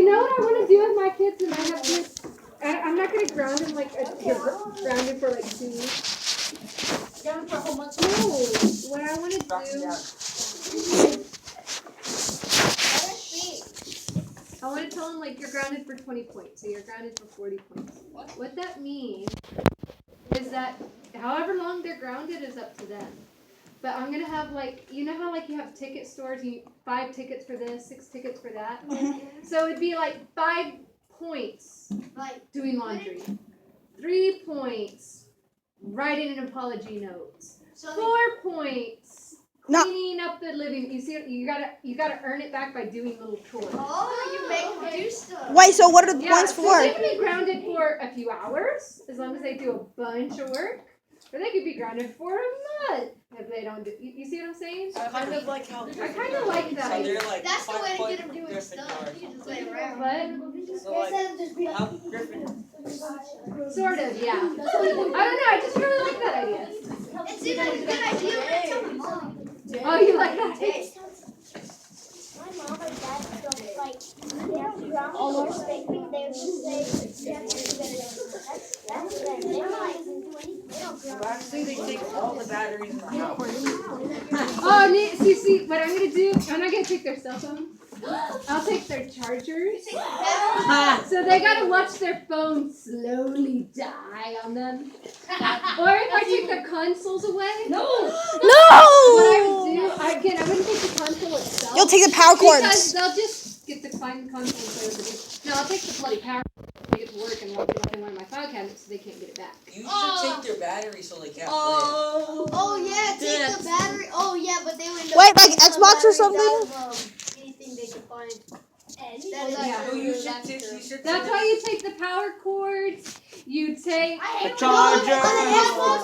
know what I want to do with my kids when I have kids? I'm not going to ground them like you're grounded for like 2 weeks. Grounded for a whole month. No, what I want to do, I want to tell them like you're grounded for 20 points, so you're grounded for 40 points. What that means is that however long they're grounded is up to them. But I'm gonna have like, you know how like you have ticket stores, 5 tickets for this, 6 tickets for that. So it'd be like 5 points doing laundry, 3 points writing an apology note, 4 points cleaning up the living. You see, you gotta earn it back by doing little chores. Oh, you make them do stuff. Wait, so what are the points So for? they can be grounded for a few hours as long as they do a bunch of work, or they could be grounded for a month if they don't do. You see what I'm saying? I kind of like how. I kind of like that So idea. they're like That's the 5 way to point get them doing Griffin stuff. cards. You just lay around. But So like, how Griffin. sort of, yeah. I don't know. I just really like that idea. It's even a good idea when someone's Oh, you like that? My mom and dad don't like ground or spanking. They would just say, "Yeah, that's them." They don't like do anything. They don't ground. Actually, they take all the batteries in the house. Oh, see, what I'm gonna do? I'm not gonna take their cell phone. I'll take their chargers. So they gotta watch their phone slowly die on them. Or if I take their consoles away. No! What I would do, I wouldn't take the console itself. You'll take the power cords. Because they'll just get to find the console and play with it. No, I'll take the bloody power cord, take it to work and lock it up in one of my file cabinets so they can't get it back. You should take their batteries so they can't play. Oh yeah, take the battery. Oh yeah, but they would. Wait, like Xbox or something? Anything they could find. Yeah. No, you should. That's why you take the power cords. You take The charger. On the Xbox,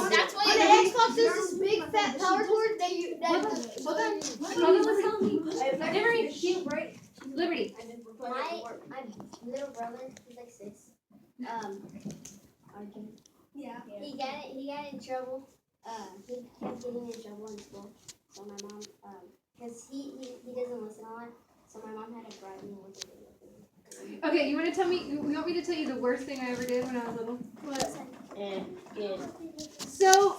That's on the Xbox, there's this big fat power cord that you. Liberty. My little brother, he's like 6. Yeah. He got in trouble. He kept getting in trouble in school. So my mom, because he doesn't listen a lot. So my mom had to bribe me with a video thing. Okay, you want to tell me? You want me to tell you the worst thing I ever did when I was little? So,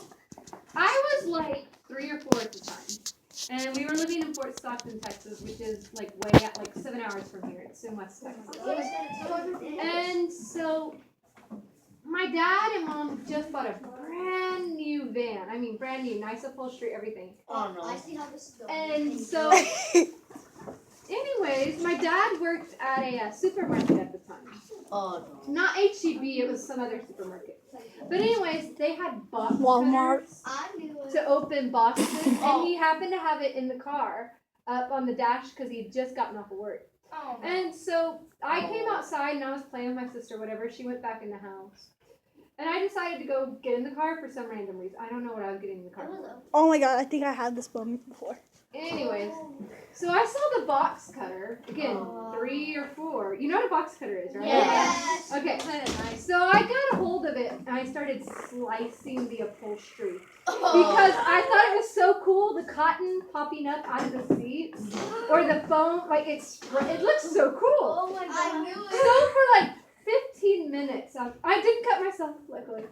I was like 3 or 4 at the time, and we were living in Fort Stockton, Texas, which is like way out, like 7 hours from here. It's in West Texas. And so, my dad and mom just bought a brand new van. I mean, brand new, nice upholstery, everything. Oh no. I see how this is going. And so, anyways, my dad worked at a supermarket at the time. Oh no. Not HEB, it was some other supermarket. But anyways, they had box Walmart. cutters I knew it. to open boxes, and he happened to have it in the car up on the dash because he had just gotten off of work. Oh. And so I came outside and I was playing with my sister, whatever. She went back in the house. And I decided to go get in the car for some random reason. I don't know what I was getting in the car for. Oh my god, I think I had this moment before. Anyways, so I saw the box cutter. Again, 3 or 4. You know what a box cutter is, right? Yes. Okay, so I got a hold of it and I started slicing the upholstery. Because I thought it was so cool, the cotton popping up out of the seats. Or the foam, like it looks so cool. Oh my god. I knew So it. for like 15 minutes, I didn't cut myself, luckily.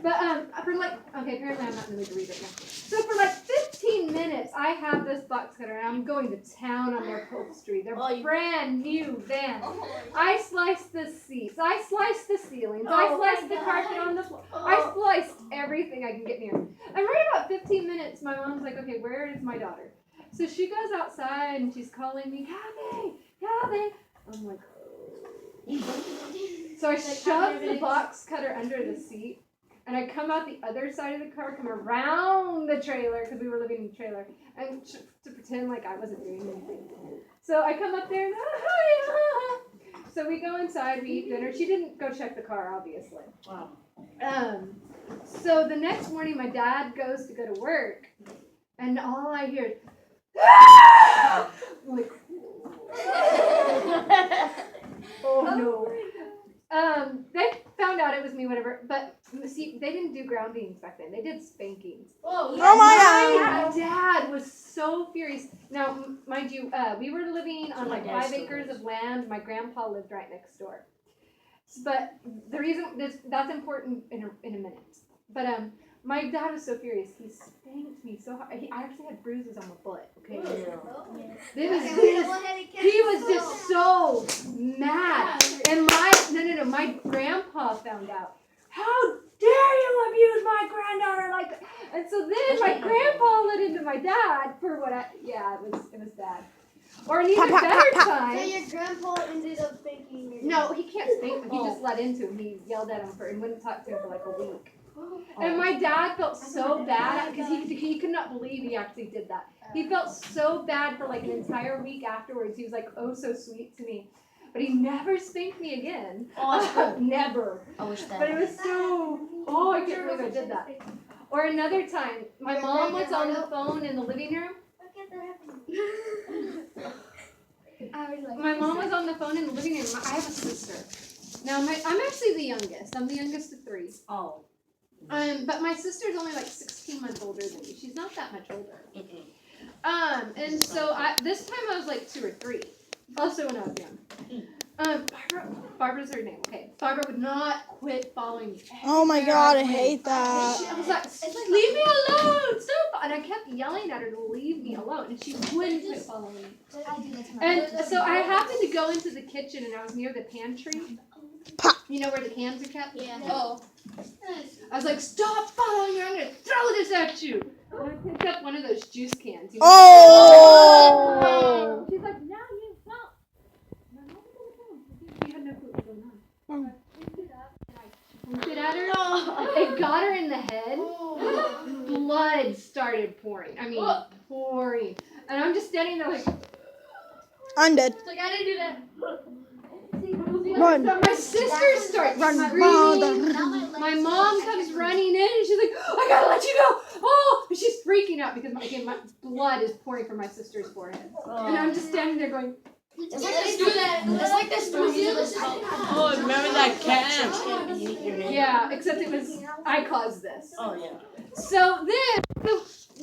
But for like, okay, apparently I'm not in the mood to read it now. So for like 15 minutes, I have this box cutter and I'm going to town on their upholstery. Their brand new van. I sliced the seats. I sliced the ceilings. I sliced the carpet on the floor. I sliced everything I can get near. And right about 15 minutes, my mom's like, okay, where is my daughter? So she goes outside and she's calling me, Kathy, Kathy. I'm like, so I shoved the box cutter under the seat, and I come out the other side of the car, come around the trailer, because we were living in the trailer, and to pretend like I wasn't doing anything. So I come up there, and so we go inside, we eat dinner. She didn't go check the car, obviously. Wow. So the next morning, my dad goes to go to work, and all I hear is, I'm like, oh no. They found out it was me, whatever, but see, they didn't do groundings back then. They did spankings. Oh, Oh my God. My dad was so furious. Now, mind you, we were living on like 5 acres of land. My grandpa lived right next door. But the reason that's important in a minute. But my dad was so furious. He spanked me so hard. I actually had bruises on my butt. Okay. He was just so mad. And my grandpa found out. How dare you abuse my granddaughter like that? And so then my grandpa let into my dad for what it was bad. Or an even better So time. your grandpa ended up spanking your No, he can't spank him. He just let into him. He yelled at him and wouldn't talk to him for like a week. And my dad felt so bad because he could not believe he actually did that. He felt so bad for like an entire week afterwards. He was like, oh, so sweet to me. But he never spanked me again. Never. I wish that. But it was so, I can't believe I did that. Or another time, my mom was on the phone in the living room. My mom was on the phone in the living room. I have a sister. Now, I'm actually the youngest. I'm the youngest of 3. Oh. But my sister's only like 16 months older than me. She's not that much older. And so this time I was like 2 or 3. Also when I was young. Barbara's her name. Okay. Barbara would not quit following me. Oh my God, I hate that. I was like, leave me alone, stop! And I kept yelling at her to leave me alone, and she wouldn't quit following me. And so I happened to go into the kitchen, and I was near the pantry. You know where the cans are kept? Yeah. Oh. I was like, stop following me, I'm going to throw this at you. And I picked up one of those juice cans. Oh! She's like, no, you won't. My mom was on the phone. She had no clue what was going on. I picked it up, and I pointed at her. It got her in the head. Blood started pouring. I mean, pouring. And I'm just standing there like, I'm dead. like I didn't do that. Run. So my sister starts screaming. My mom comes running in and she's like, I gotta let you go. Oh, and she's freaking out because my blood is pouring from my sister's forehead. And I'm just standing there going, It's like this Oh, remember that camp? yeah, except it was, I caused this. Oh, yeah. So then,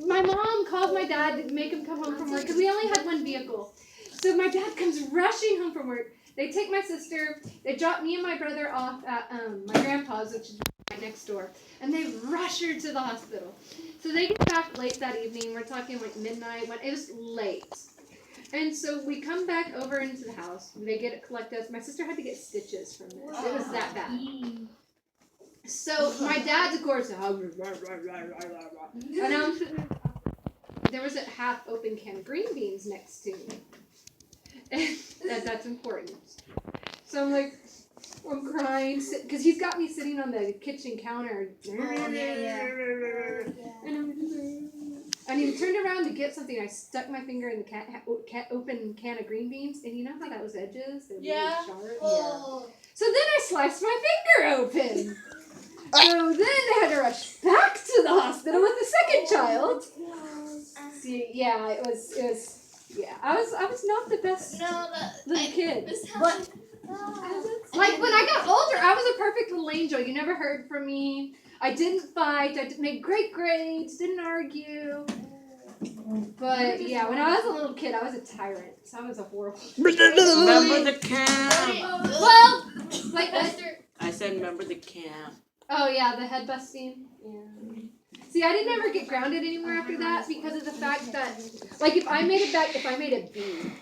my mom calls my dad to make him come home from work because we only had one vehicle. So my dad comes rushing home from work. They take my sister, they drop me and my brother off at my grandpa's, which is right next door, and they rush her to the hospital. So they get back late that evening. We're talking like midnight. When it was late. And so we come back over into the house. They collect us. My sister had to get stitches from this. It was that bad. So my dad's, of course, and there was a half-open can of green beans next to me. And that's important. So I'm like, I'm crying because he's got me sitting on the kitchen counter. And he turned around to get something. I stuck my finger in the open can of green beans, and you know how those edges? They're really sharp. So then I sliced my finger open. So then they had to rush back to the hospital with the second child. See, yeah, it was. Yeah, I was not the best little kid. But like when I got older, I was a perfect little angel. You never heard from me. I didn't fight. I made great grades. Didn't argue. But yeah, when I was a little kid, I was a tyrant. So I was a horrible. Remember the camp? Well, like I said, remember the camp. oh yeah, the head busting. Yeah. See, I didn't ever get grounded anymore after that because of the fact that, like, if I made a B,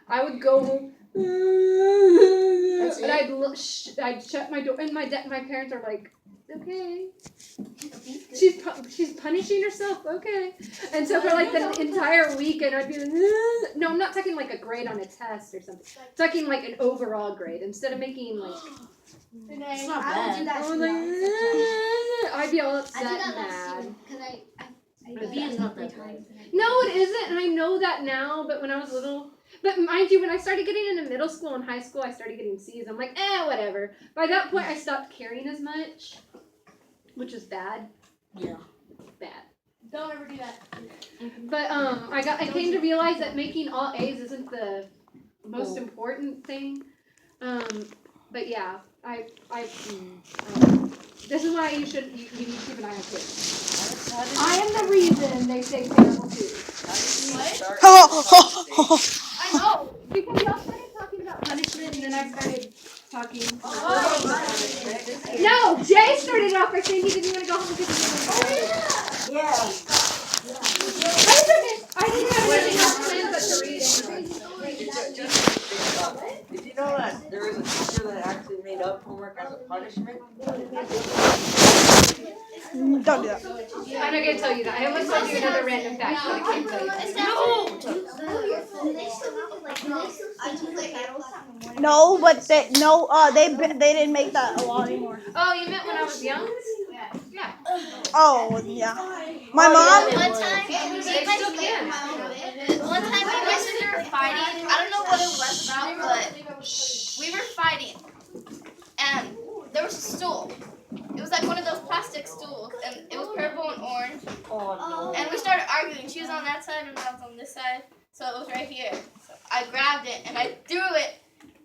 I would go home and I'd shut my door, and my parents are like, okay, she's punishing herself, okay. And so for like the entire weekend, I'd be like, no, I'm not talking like a grade on a test or something. I'm talking like an overall grade instead of making like. It's not I would bad. do that I too. was like, I'd be all upset I did and that last mad. year because I The did B that is not 3 that bad. times. No, it isn't, and I know that now, but when I was little. But mind you, when I started getting into middle school and high school, I started getting C's. I'm like, whatever. By that point, I stopped caring as much, which is bad. Yeah. Bad. Don't ever do that. But I came to realize that making all A's isn't the most important thing. But yeah, this is why you need to keep an eye on kids. I am the reason they say terrible too. I know, because y'all started talking about punishment and then I started talking. No, Jay started off by saying he didn't want to go home because he didn't want to. I didn't have anything else planned but to read Did you know that there is a teacher that actually made up homework as a punishment? Don't do that. I'm not gonna tell you that. I almost told you another random fact, but I can't tell you that. No, but they didn't make that a law anymore. Oh, you meant when I was young? Yeah. Oh yeah. My mom. One time, They still can. One time, me and my sister were fighting. I don't know what it was about, but we were fighting, and there was a stool. It was like one of those plastic stools, and it was purple and orange. Oh, And we started arguing. She was on that side, and I was on this side, so it was right here. So I grabbed it and I threw it,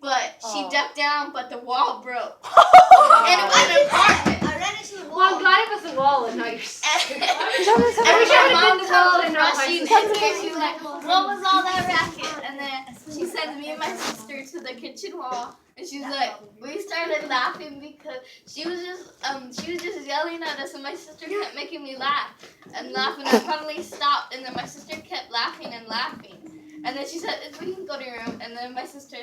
but she ducked down, but the wall broke, and it was an apartment. I ran into the wall. Well, I'm glad it was the wall and not your Every Every time time my I've been mom to the wall comes and not my rushing sister. in here, she's like, "What was all that racket?" And then she sends me and my sister to the kitchen wall, and she's like, we started laughing because she was just yelling at us, and my sister kept making me laugh and laugh, and I finally stopped, and then my sister kept laughing and laughing, and then she said, "We can go to your room," and then my sister,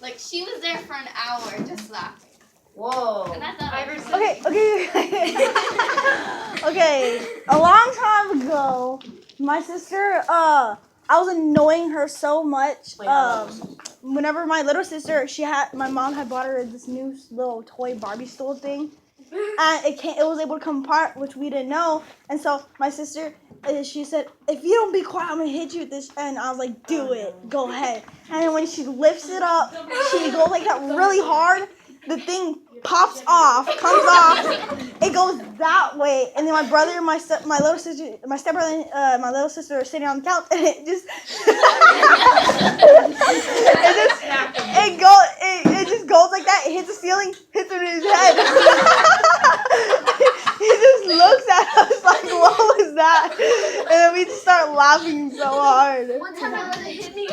like, she was there for an hour just laughing. whoa. And I thought, Okay. A long time ago, my sister, I was annoying her so much. Whenever my little sister, my mom had bought her this new little toy Barbie stool thing, and it was able to come apart, which we didn't know. And so my sister, she said, "If you don't be quiet, I'm gonna hit you with this." And I was like, "Do it, go ahead." And then when she lifts it up, she goes like that really hard. The thing pops off, comes off. It goes that way, and then my brother, my little sister, my stepbrother, and my little sister are sitting on the couch, and it just, it just goes like that. It hits the ceiling, hits him in his head. He just looks at us like, "What was that?" And then we just start laughing so hard. one time I let it hit me.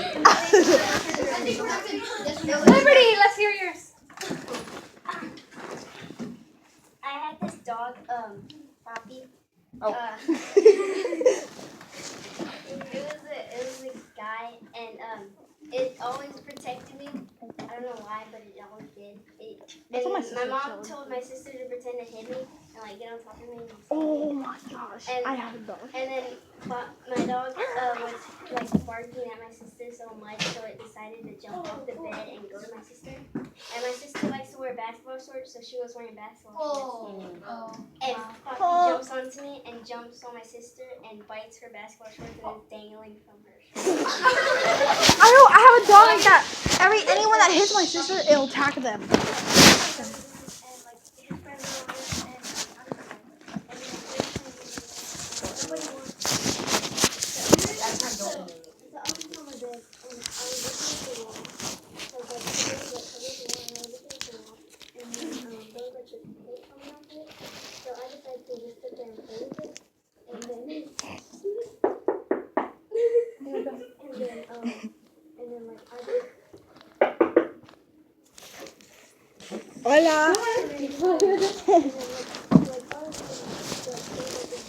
Liberty, let's hear yours. I had this dog, Poppy. Oh. It was a guy, and it always protected me. I don't know why, but it always did. That's what my My sister mom showed. told my sister to pretend to hit me and like get on top of me. Oh my gosh, And- I have a dog. And then my dog was like barking at my sister so much, so it decided to jump off the bed and go to my sister. And my sister likes to wear basketball shorts, so she was wearing basketball shorts. And Poppy jumps onto me and jumps on my sister and bites her basketball shorts and is dangling from her. I know, I have a dog like that. Anyone that hits my sister, it'll attack them. Hola.